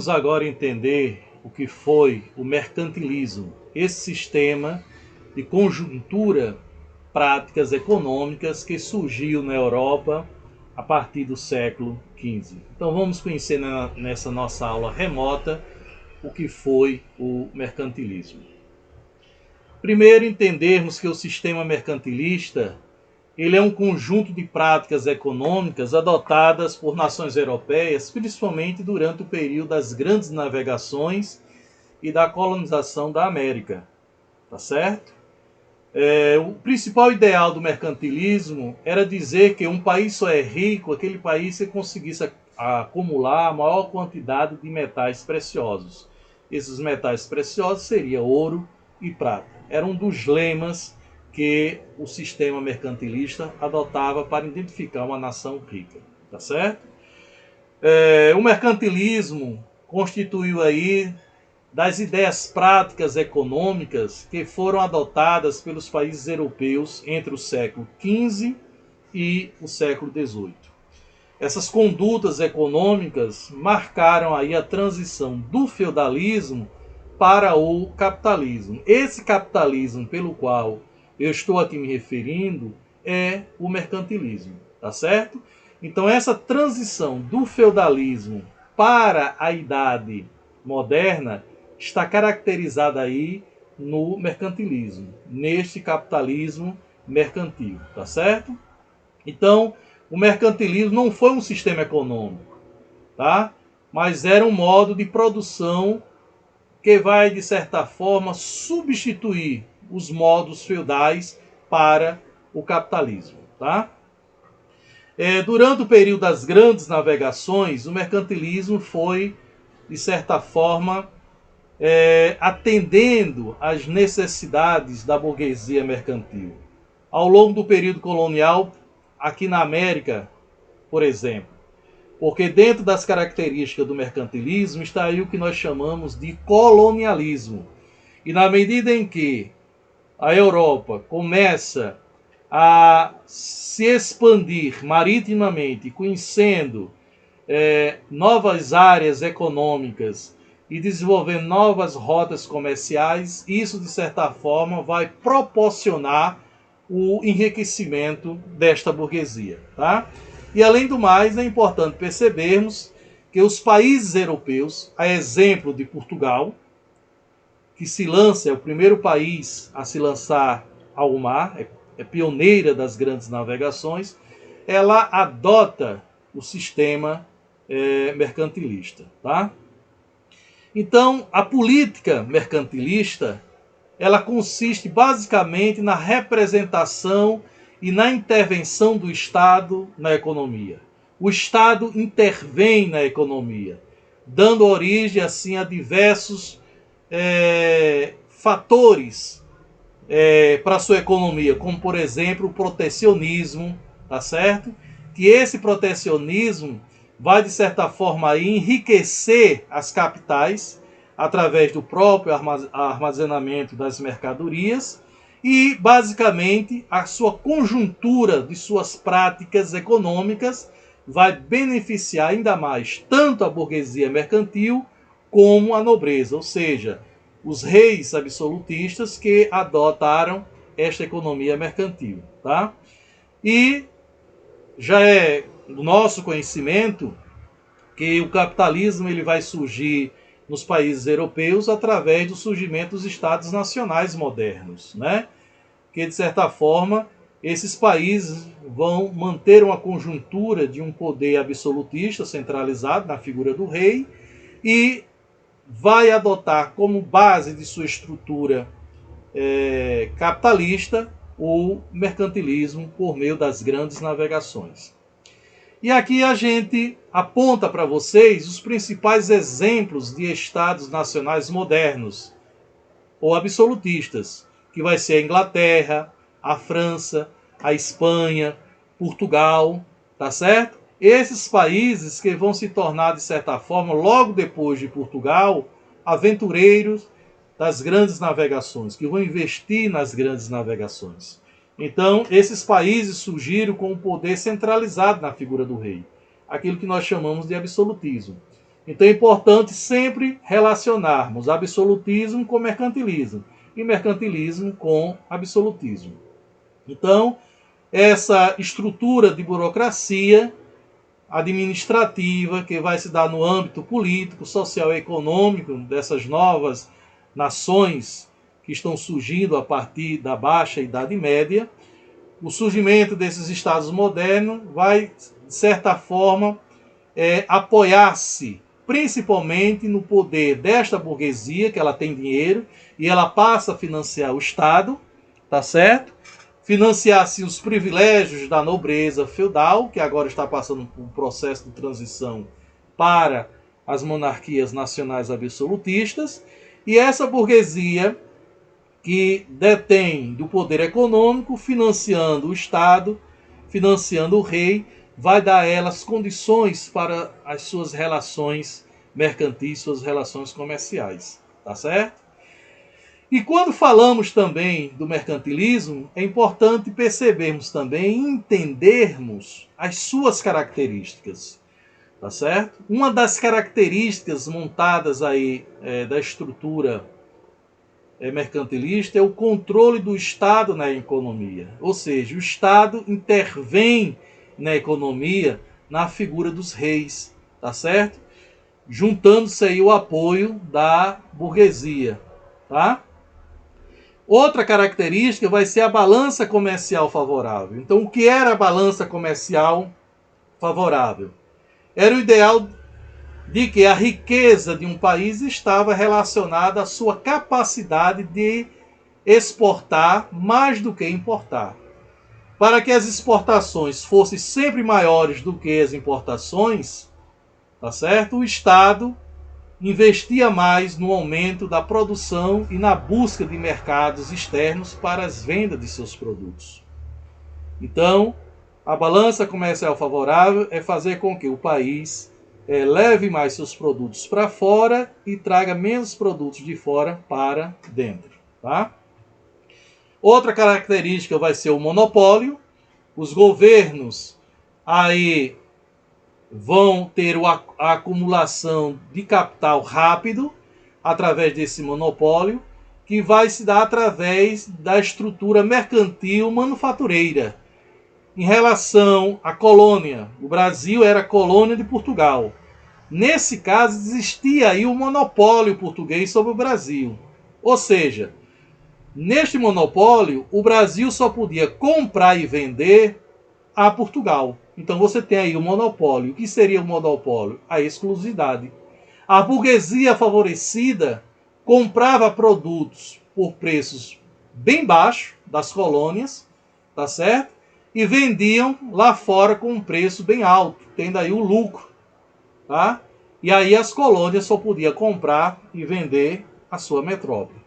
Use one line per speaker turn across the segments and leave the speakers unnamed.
vamos agora entender o que foi o mercantilismo, esse sistema de conjuntura práticas econômicas que surgiu na Europa a partir do século XV. Então vamos conhecer nessa nossa aula remota o que foi o mercantilismo. Primeiro, entendermos que o sistema mercantilista ele é um conjunto de práticas econômicas adotadas por nações europeias, principalmente durante o período das grandes navegações e da colonização da América. Tá certo? O principal ideal do mercantilismo era dizer que um país só é rico aquele país que conseguisse acumular a maior quantidade de metais preciosos. Esses metais preciosos seriam ouro e prata. Era um dos lemas que o sistema mercantilista adotava para identificar uma nação rica. Tá certo? O mercantilismo constituiu aí das ideias práticas econômicas que foram adotadas pelos países europeus entre o século XV e o século XVIII. Essas condutas econômicas marcaram aí a transição do feudalismo para o capitalismo. Esse capitalismo pelo qual eu estou aqui me referindo é o mercantilismo, tá certo? Então essa transição do feudalismo para a idade moderna está caracterizada aí no mercantilismo, neste capitalismo mercantil, tá certo? Então, o mercantilismo não foi um sistema econômico, tá? Mas era um modo de produção que vai, de certa forma, substituir os modos feudais para o capitalismo, tá? Durante o período das grandes navegações, o mercantilismo foi, de certa forma, atendendo às necessidades da burguesia mercantil. Ao longo do período colonial, aqui na América, por exemplo, porque dentro das características do mercantilismo está aí o que nós chamamos de colonialismo. E na medida em que a Europa começa a se expandir maritimamente, conhecendo novas áreas econômicas e desenvolvendo novas rotas comerciais, isso de certa forma vai proporcionar o enriquecimento desta burguesia, tá? E além do mais, é importante percebermos que os países europeus, a exemplo de Portugal, que se lança, é o primeiro país a se lançar ao mar, é pioneira das grandes navegações, ela adota o sistema mercantilista, tá? Então, a política mercantilista, ela consiste basicamente na representação e na intervenção do Estado na economia. O Estado intervém na economia, dando origem assim a diversos fatores para a sua economia, como por exemplo o protecionismo, tá certo? Que esse protecionismo vai de certa forma aí enriquecer as capitais através do próprio armazenamento das mercadorias e basicamente a sua conjuntura de suas práticas econômicas vai beneficiar ainda mais tanto a burguesia mercantil como a nobreza, ou seja, os reis absolutistas que adotaram esta economia mercantil, tá? E já é do nosso conhecimento que o capitalismo ele vai surgir nos países europeus através do surgimento dos estados nacionais modernos, né? Que de certa forma esses países vão manter uma conjuntura de um poder absolutista centralizado na figura do rei e vai adotar como base de sua estrutura capitalista o mercantilismo por meio das grandes navegações. E aqui a gente aponta para vocês os principais exemplos de estados nacionais modernos ou absolutistas, que vai ser a Inglaterra, a França, a Espanha, Portugal, tá certo? Esses países que vão se tornar, de certa forma, logo depois de Portugal, aventureiros das grandes navegações, que vão investir nas grandes navegações. Então, esses países surgiram com o poder centralizado na figura do rei, aquilo que nós chamamos de absolutismo. Então é importante sempre relacionarmos absolutismo com mercantilismo e mercantilismo com absolutismo. Então, essa estrutura de burocracia administrativa que vai se dar no âmbito político, social e econômico dessas novas nações que estão surgindo a partir da Baixa Idade Média, o surgimento desses estados modernos vai, de certa forma, apoiar-se principalmente no poder desta burguesia, que ela tem dinheiro, e ela passa a financiar o Estado, tá certo? Financiar-se os privilégios da nobreza feudal, que agora está passando por um processo de transição para as monarquias nacionais absolutistas, e essa burguesia que detém do poder econômico, financiando o Estado, financiando o rei, vai dar a elas condições para as suas relações mercantis, suas relações comerciais, tá certo? E quando falamos também do mercantilismo, é importante percebermos também e entendermos as suas características, tá certo? Uma das características montadas aí da estrutura mercantilista é o controle do Estado na economia, ou seja, o Estado intervém na economia na figura dos reis, tá certo? Juntando-se aí o apoio da burguesia, tá? Outra característica vai ser a balança comercial favorável. Então, o que era a balança comercial favorável? Era o ideal de que a riqueza de um país estava relacionada à sua capacidade de exportar mais do que importar. Para que as exportações fossem sempre maiores do que as importações, tá certo? O Estado investia mais no aumento da produção e na busca de mercados externos para as vendas de seus produtos. Então, a balança comercial favorável é fazer com que o país leve mais seus produtos para fora e traga menos produtos de fora para dentro, tá? Outra característica vai ser o monopólio. Os governos aí vão ter a acumulação de capital rápido através desse monopólio, que vai se dar através da estrutura mercantil manufatureira. Em relação à colônia, o Brasil era colônia de Portugal. Nesse caso, existia aí o monopólio português sobre o Brasil. Ou seja, neste monopólio, o Brasil só podia comprar e vender a Portugal. Então você tem aí o monopólio. O que seria o monopólio? A exclusividade. A burguesia favorecida comprava produtos por preços bem baixos das colônias, tá certo? E vendiam lá fora com um preço bem alto, tendo aí o lucro, tá? E aí as colônias só podiam comprar e vender a sua metrópole.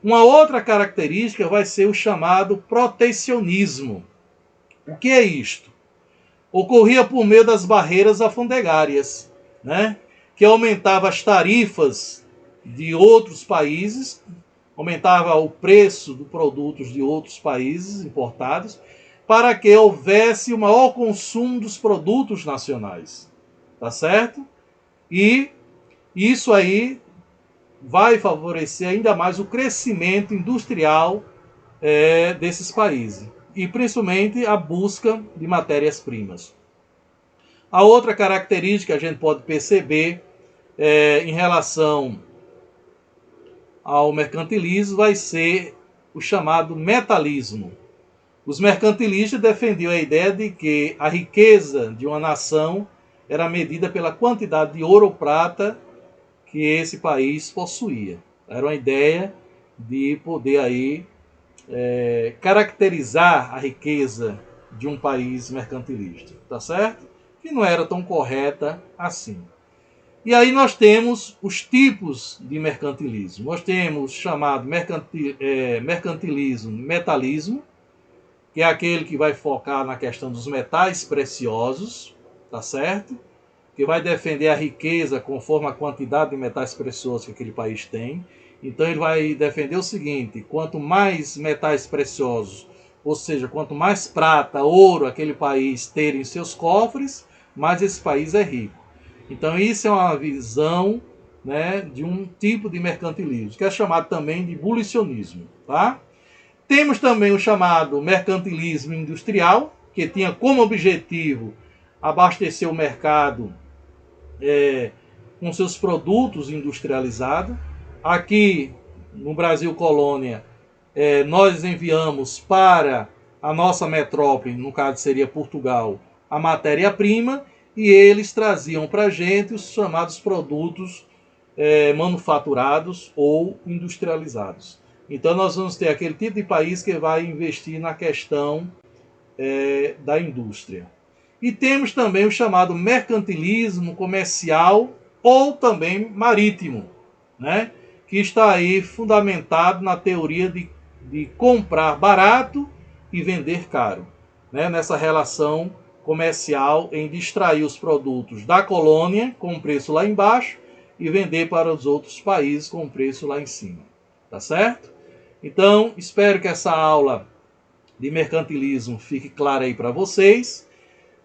Uma outra característica vai ser o chamado protecionismo. O que é isto? Ocorria por meio das barreiras alfandegárias, né? Que aumentava as tarifas de outros países, aumentava o preço dos produtos de outros países importados, para que houvesse o maior consumo dos produtos nacionais, tá certo? E isso aí vai favorecer ainda mais o crescimento industrial desses países e principalmente a busca de matérias-primas. A outra característica que a gente pode perceber em relação ao mercantilismo vai ser o chamado metalismo. Os mercantilistas defendiam a ideia de que a riqueza de uma nação era medida pela quantidade de ouro ou prata que esse país possuía. Era uma ideia de poder aí caracterizar a riqueza de um país mercantilista, tá certo? Que não era tão correta assim. E aí nós temos os tipos de mercantilismo. Nós temos o chamado mercantilismo, metalismo, que é aquele que vai focar na questão dos metais preciosos, tá certo? Que vai defender a riqueza conforme a quantidade de metais preciosos que aquele país tem. Então ele vai defender o seguinte: quanto mais metais preciosos, ou seja, quanto mais prata, ouro aquele país ter em seus cofres, mais esse país é rico. Então isso é uma visão, né, de um tipo de mercantilismo, que é chamado também de abolicionismo. Tá? Temos também o chamado mercantilismo industrial, que tinha como objetivo abastecer o mercado com seus produtos industrializados. Aqui no Brasil colônia, nós enviamos para a nossa metrópole, no caso seria Portugal, a matéria-prima, e eles traziam para a gente os chamados produtos manufaturados ou industrializados. Então nós vamos ter aquele tipo de país que vai investir na questão da indústria. E temos também o chamado mercantilismo comercial ou também marítimo, né? Que está aí fundamentado na teoria de comprar barato e vender caro, né? Nessa relação comercial em extrair os produtos da colônia com preço lá embaixo e vender para os outros países com preço lá em cima. Tá certo? Então, espero que essa aula de mercantilismo fique clara aí para vocês.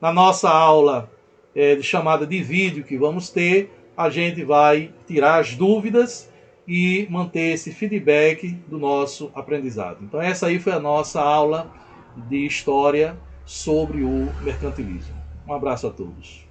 Na nossa aula de chamada de vídeo que vamos ter, a gente vai tirar as dúvidas e manter esse feedback do nosso aprendizado. Então essa aí foi a nossa aula de história sobre o mercantilismo. Um abraço a todos.